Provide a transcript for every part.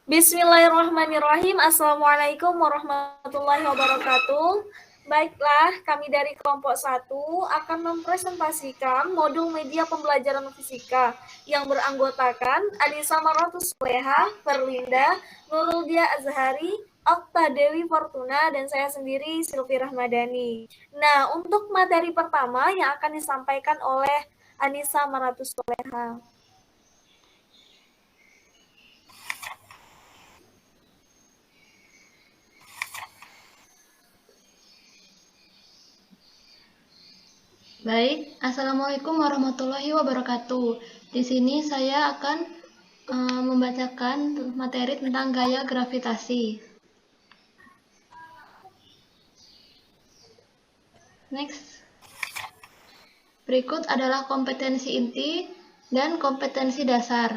Bismillahirrahmanirrahim. Assalamualaikum warahmatullahi wabarakatuh. Baiklah, kami dari kelompok 1 akan mempresentasikan modul media pembelajaran fisika yang beranggotakan Anissa Maratus Soleha, Perlinda, Nurul Dia Azhari, Okta Dewi Fortuna, dan saya sendiri Silvi Rahmadani. Nah, untuk materi pertama yang akan disampaikan oleh Anissa Maratus Soleha. Baik, Assalamualaikum warahmatullahi wabarakatuh. Di sini saya akan membacakan materi tentang gaya gravitasi. Next. Berikut adalah kompetensi inti dan kompetensi dasar.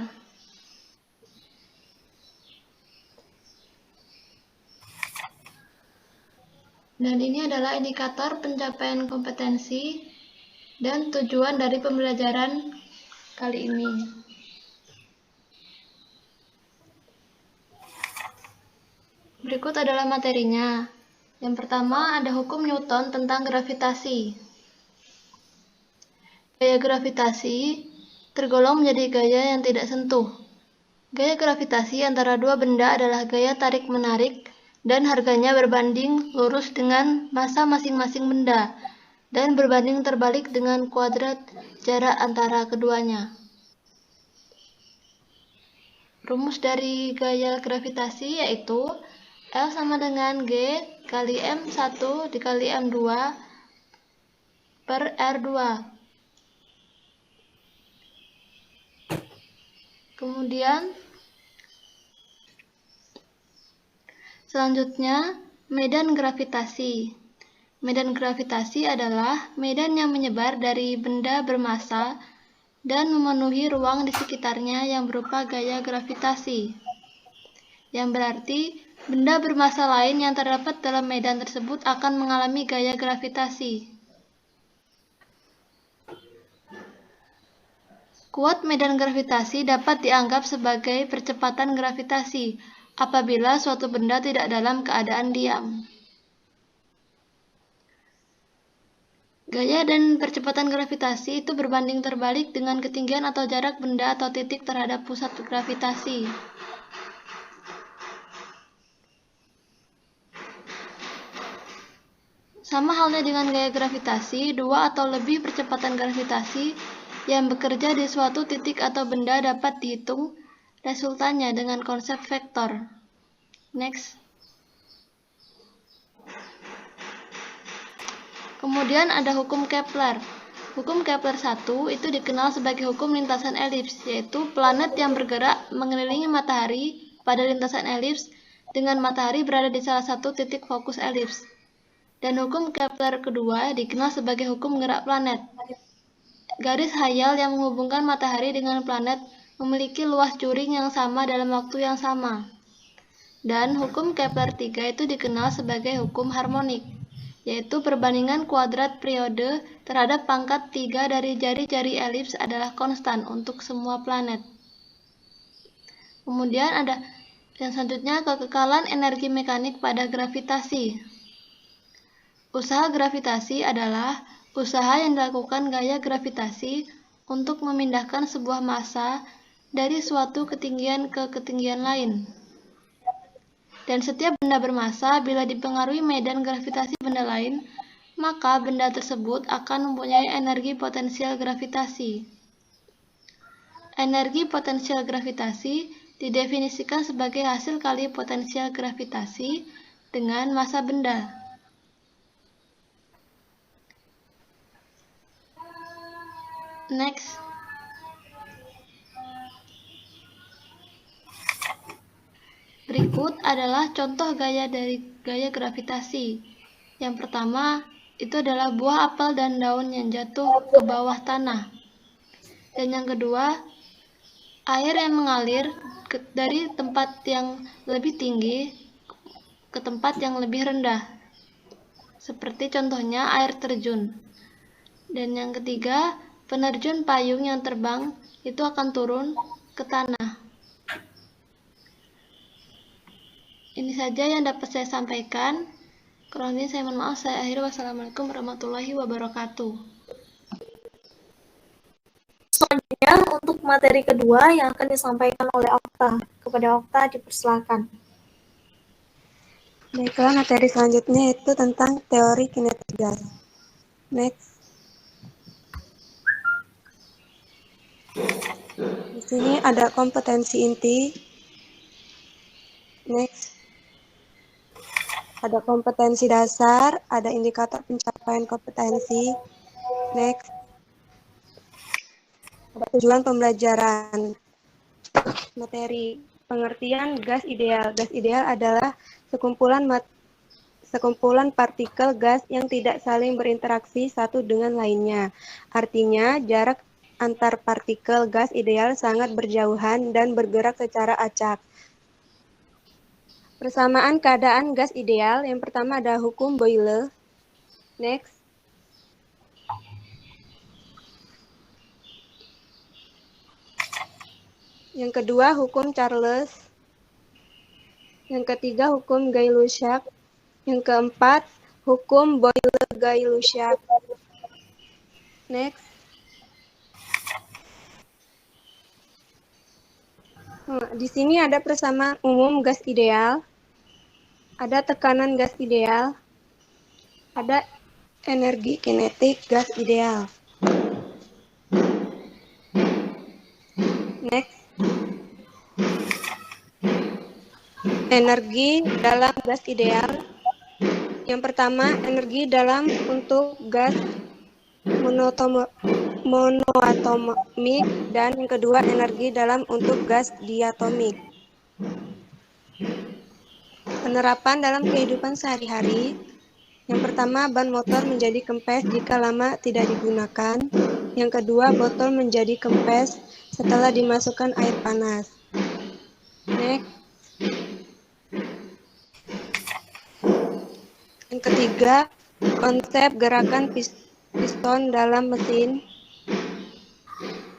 Dan ini adalah indikator pencapaian kompetensi dan tujuan dari pembelajaran kali ini. Berikut adalah materinya. Yang pertama ada hukum Newton tentang gravitasi. Gaya gravitasi tergolong menjadi gaya yang tidak sentuh. Gaya gravitasi antara dua benda adalah gaya tarik-menarik dan harganya berbanding lurus dengan massa masing-masing benda dan berbanding terbalik dengan kuadrat jarak antara keduanya. Rumus dari gaya gravitasi yaitu L sama dengan G kali M1 dikali M2 per R2. Kemudian selanjutnya medan gravitasi. Medan gravitasi adalah medan yang menyebar dari benda bermassa dan memenuhi ruang di sekitarnya yang berupa gaya gravitasi. Yang berarti benda bermassa lain yang terdapat dalam medan tersebut akan mengalami gaya gravitasi. Kuat medan gravitasi dapat dianggap sebagai percepatan gravitasi apabila suatu benda tidak dalam keadaan diam. Gaya dan percepatan gravitasi itu berbanding terbalik dengan ketinggian atau jarak benda atau titik terhadap pusat gravitasi. Sama halnya dengan gaya gravitasi, dua atau lebih percepatan gravitasi yang bekerja di suatu titik atau benda dapat dihitung resultannya dengan konsep vektor. Next. Kemudian ada hukum Kepler. Hukum Kepler 1 itu dikenal sebagai hukum lintasan elips, yaitu planet yang bergerak mengelilingi matahari pada lintasan elips dengan matahari berada di salah satu titik fokus elips. Dan hukum Kepler kedua dikenal sebagai hukum gerak planet. Garis hayal yang menghubungkan matahari dengan planet memiliki luas juring yang sama dalam waktu yang sama. Dan hukum Kepler 3 itu dikenal sebagai hukum harmonik, yaitu perbandingan kuadrat periode terhadap pangkat 3 dari jari-jari elips adalah konstan untuk semua planet. Kemudian ada yang selanjutnya kekekalan energi mekanik pada gravitasi. Usaha gravitasi adalah usaha yang dilakukan gaya gravitasi untuk memindahkan sebuah massa dari suatu ketinggian ke ketinggian lain. Dan setiap benda bermassa bila dipengaruhi medan gravitasi benda lain, maka benda tersebut akan mempunyai energi potensial gravitasi. Energi potensial gravitasi didefinisikan sebagai hasil kali potensial gravitasi dengan massa benda. Next. Berikut adalah contoh gaya dari gaya gravitasi. Yang pertama, itu adalah buah apel dan daun yang jatuh ke bawah tanah. Dan yang kedua, air yang mengalir dari tempat yang lebih tinggi ke tempat yang lebih rendah. Seperti contohnya air terjun. Dan yang ketiga, penerjun payung yang terbang itu akan turun ke tanah. Ini saja yang dapat saya sampaikan. Kurang lebih saya mohon maaf. Saya akhiri. Wassalamualaikum warahmatullahi wabarakatuh. Selanjutnya untuk materi kedua yang akan disampaikan oleh Okta. Kepada Okta dipersilakan. Baiklah, materi selanjutnya itu tentang teori kinetik gas. Next. Di sini ada kompetensi inti. Next. Ada kompetensi dasar, ada indikator pencapaian kompetensi. Next. Ada tujuan pembelajaran. Materi pengertian gas ideal. Gas ideal adalah sekumpulan partikel gas yang tidak saling berinteraksi satu dengan lainnya. Artinya, jarak antar partikel gas ideal sangat berjauhan dan bergerak secara acak. Persamaan keadaan gas ideal, yang pertama ada hukum Boyle. Next. Yang kedua, hukum Charles. Yang ketiga, hukum Gay-Lussac. Yang keempat, hukum Boyle-Gay-Lussac. Next. Di sini ada persamaan umum gas ideal, ada tekanan gas ideal, ada energi kinetik gas ideal. Next. Energi dalam gas ideal. Yang pertama, energi dalam untuk gas monoatomik, dan yang kedua, energi dalam untuk gas diatomik. Penerapan dalam kehidupan sehari-hari. Yang pertama, ban motor menjadi kempes jika lama tidak digunakan. Yang kedua, botol menjadi kempes setelah dimasukkan air panas. Next. Yang ketiga, konsep gerakan piston dalam mesin.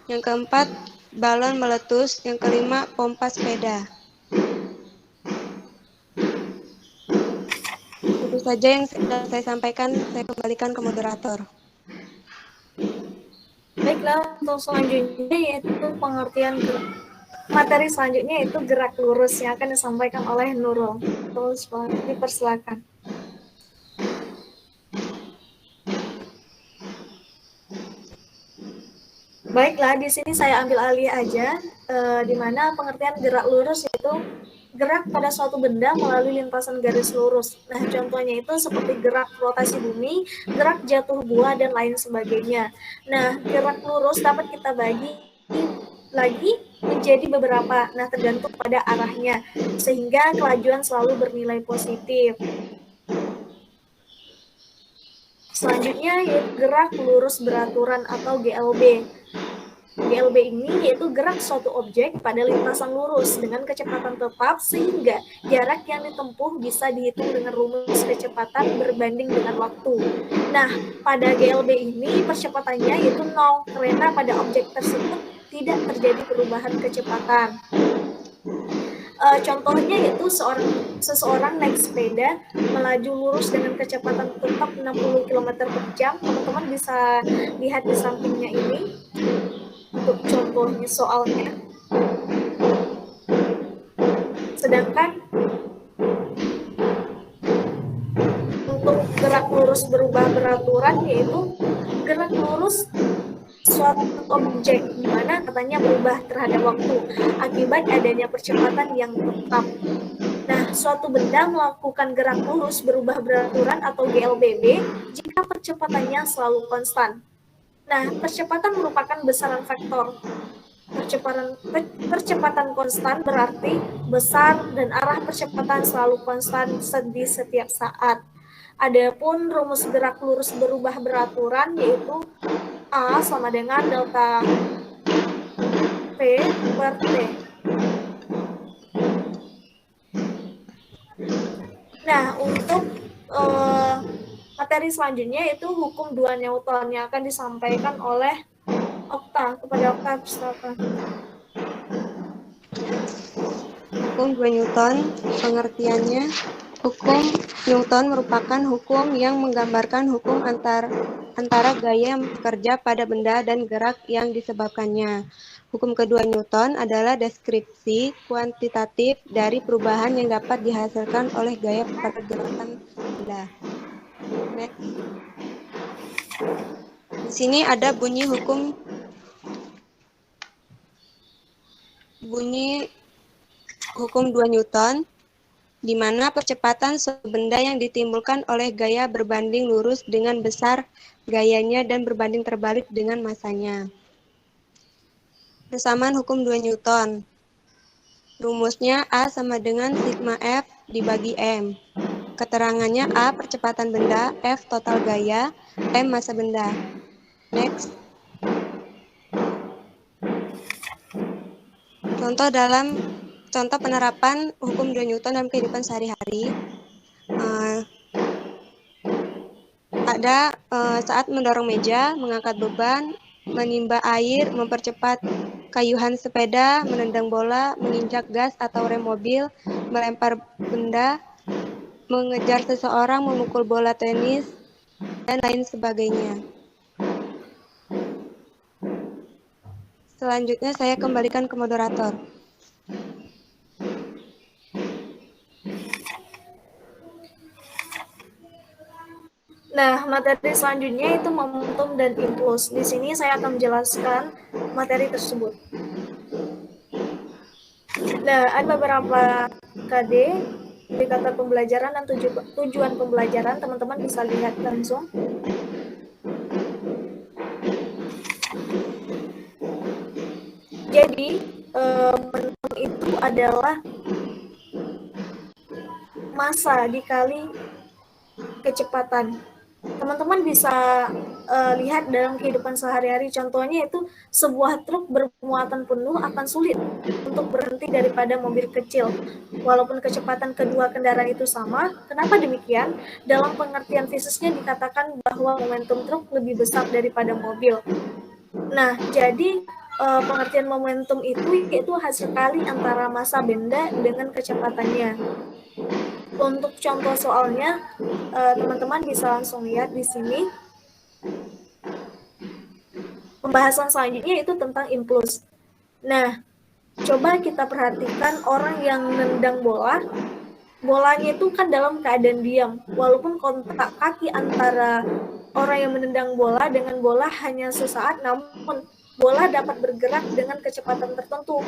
Yang keempat, balon meletus. Yang kelima, pompa sepeda. Itu saja yang sudah saya sampaikan. Saya kembalikan ke moderator. Baiklah, untuk selanjutnya yaitu pengertian materi selanjutnya yaitu gerak lurus yang akan disampaikan oleh Nurul. Terus dipersilakan. Baiklah, di sini saya ambil alih aja, di mana pengertian gerak lurus itu gerak pada suatu benda melalui lintasan garis lurus. Nah, contohnya itu seperti gerak rotasi bumi, gerak jatuh buah, dan lain sebagainya. Nah, gerak lurus dapat kita bagi lagi menjadi beberapa, nah tergantung pada arahnya, sehingga kelajuan selalu bernilai positif. Selanjutnya yaitu gerak lurus beraturan atau GLB. GLB ini yaitu gerak suatu objek pada lintasan lurus dengan kecepatan tetap sehingga jarak yang ditempuh bisa dihitung dengan rumus kecepatan berbanding dengan waktu. Nah, pada GLB ini percepatannya yaitu 0 karena pada objek tersebut tidak terjadi perubahan kecepatan. Contohnya yaitu seseorang naik sepeda melaju lurus dengan kecepatan tetap 60 km per jam. Teman-teman bisa lihat di sampingnya ini untuk contohnya soalnya. Sedangkan untuk gerak lurus berubah beraturan yaitu gerak lurus suatu objek di mana katanya berubah terhadap waktu akibat adanya percepatan yang tetap. Nah, suatu benda melakukan gerak lurus berubah beraturan atau GLBB jika percepatannya selalu konstan. Nah, percepatan merupakan besaran vektor. Percepatan konstan berarti besar dan arah percepatan selalu konstan di setiap saat. Adapun rumus gerak lurus berubah beraturan yaitu A sama dengan delta P per T. Nah, untuk materi selanjutnya yaitu hukum 2 Newton yang akan disampaikan oleh Okta. Kepada Okta, silakan. hukum 2 Newton, pengertiannya, hukum Newton merupakan hukum yang menggambarkan hukum antara gaya yang bekerja pada benda dan gerak yang disebabkannya. Hukum kedua Newton adalah deskripsi kuantitatif dari perubahan yang dapat dihasilkan oleh gaya pada gerakan benda. Next. Di sini ada bunyi hukum hukum 2 Newton, di mana percepatan suatu benda yang ditimbulkan oleh gaya berbanding lurus dengan besar gayanya dan berbanding terbalik dengan masanya. Persamaan hukum 2 Newton. Rumusnya A sama dengan sigma F dibagi M. Keterangannya A percepatan benda, F total gaya, M massa benda. Next. Contoh penerapan hukum 2 Newton dalam kehidupan sehari-hari. Ada saat mendorong meja, mengangkat beban, menimba air, mempercepat kayuhan sepeda, menendang bola, menginjak gas atau rem mobil, melempar benda, mengejar seseorang, memukul bola tenis, dan lain sebagainya. Selanjutnya saya kembalikan ke moderator. Nah, materi selanjutnya itu momentum dan impuls. Di sini saya akan menjelaskan materi tersebut. Nah, ada beberapa KD, indikator pembelajaran dan tujuan pembelajaran. Teman-teman bisa lihat langsung. Jadi, momentum itu adalah massa dikali kecepatan. Teman-teman bisa lihat dalam kehidupan sehari-hari, contohnya itu sebuah truk bermuatan penuh akan sulit untuk berhenti daripada mobil kecil. Walaupun kecepatan kedua kendaraan itu sama, kenapa demikian? Dalam pengertian fisiknya dikatakan bahwa momentum truk lebih besar daripada mobil. Nah, jadi pengertian momentum itu yaitu hasil kali antara massa benda dengan kecepatannya. Untuk contoh soalnya, teman-teman bisa langsung lihat di sini. Pembahasan selanjutnya itu tentang impuls. Nah, coba kita perhatikan orang yang nendang bola. Bolanya itu kan dalam keadaan diam, walaupun kontak kaki antara orang yang menendang bola dengan bola hanya sesaat, namun bola dapat bergerak dengan kecepatan tertentu.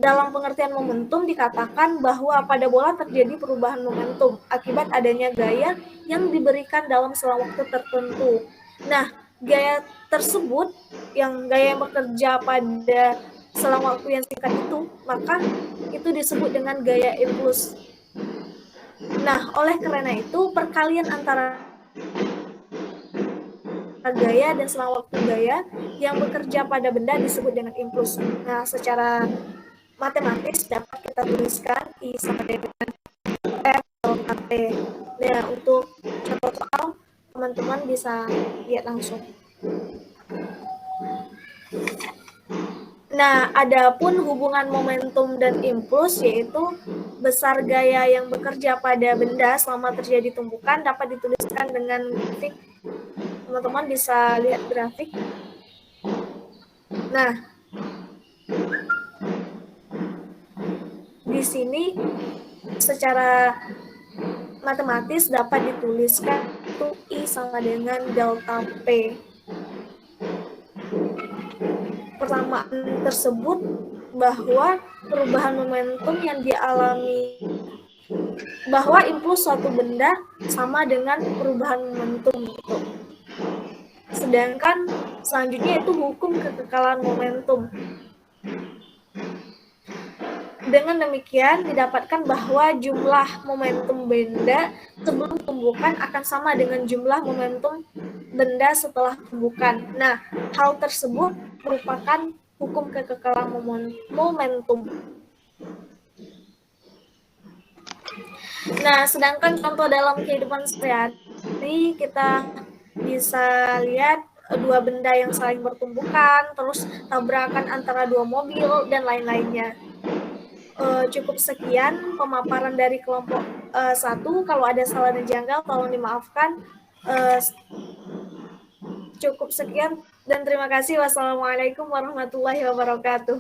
Dalam pengertian momentum dikatakan bahwa pada bola terjadi perubahan momentum akibat adanya gaya yang diberikan dalam selang waktu tertentu. Nah, gaya tersebut, gaya yang bekerja pada selang waktu yang singkat itu, maka itu disebut dengan gaya impuls. Nah, oleh karena itu, perkalian antara gaya dan selang waktu gaya yang bekerja pada benda disebut dengan impuls. Nah, secara matematis dapat kita tuliskan I sama dengan F delta T. Nah, untuk contoh soal, teman-teman bisa lihat langsung. Nah, adapun hubungan momentum dan impuls yaitu besar gaya yang bekerja pada benda selama terjadi tumpukan dapat dituliskan dengan grafik. Teman-teman bisa lihat grafik. Nah, di sini secara matematis dapat dituliskan itu I sama dengan delta P. Persamaan tersebut bahwa perubahan momentum yang dialami, bahwa impuls suatu benda sama dengan perubahan momentum gitu. Sedangkan selanjutnya itu hukum kekekalan momentum. Dengan demikian didapatkan bahwa jumlah momentum benda sebelum tumbukan akan sama dengan jumlah momentum benda setelah tumbukan. Nah, hal tersebut merupakan hukum kekekalan momentum. Nah, sedangkan contoh dalam kehidupan sehari-hari kita bisa lihat dua benda yang saling bertumbukan, terus tabrakan antara dua mobil dan lain-lainnya. Cukup sekian pemaparan dari kelompok 1. Kalau ada salah dan janggal, tolong dimaafkan. Cukup sekian dan terima kasih. Wassalamualaikum warahmatullahi wabarakatuh.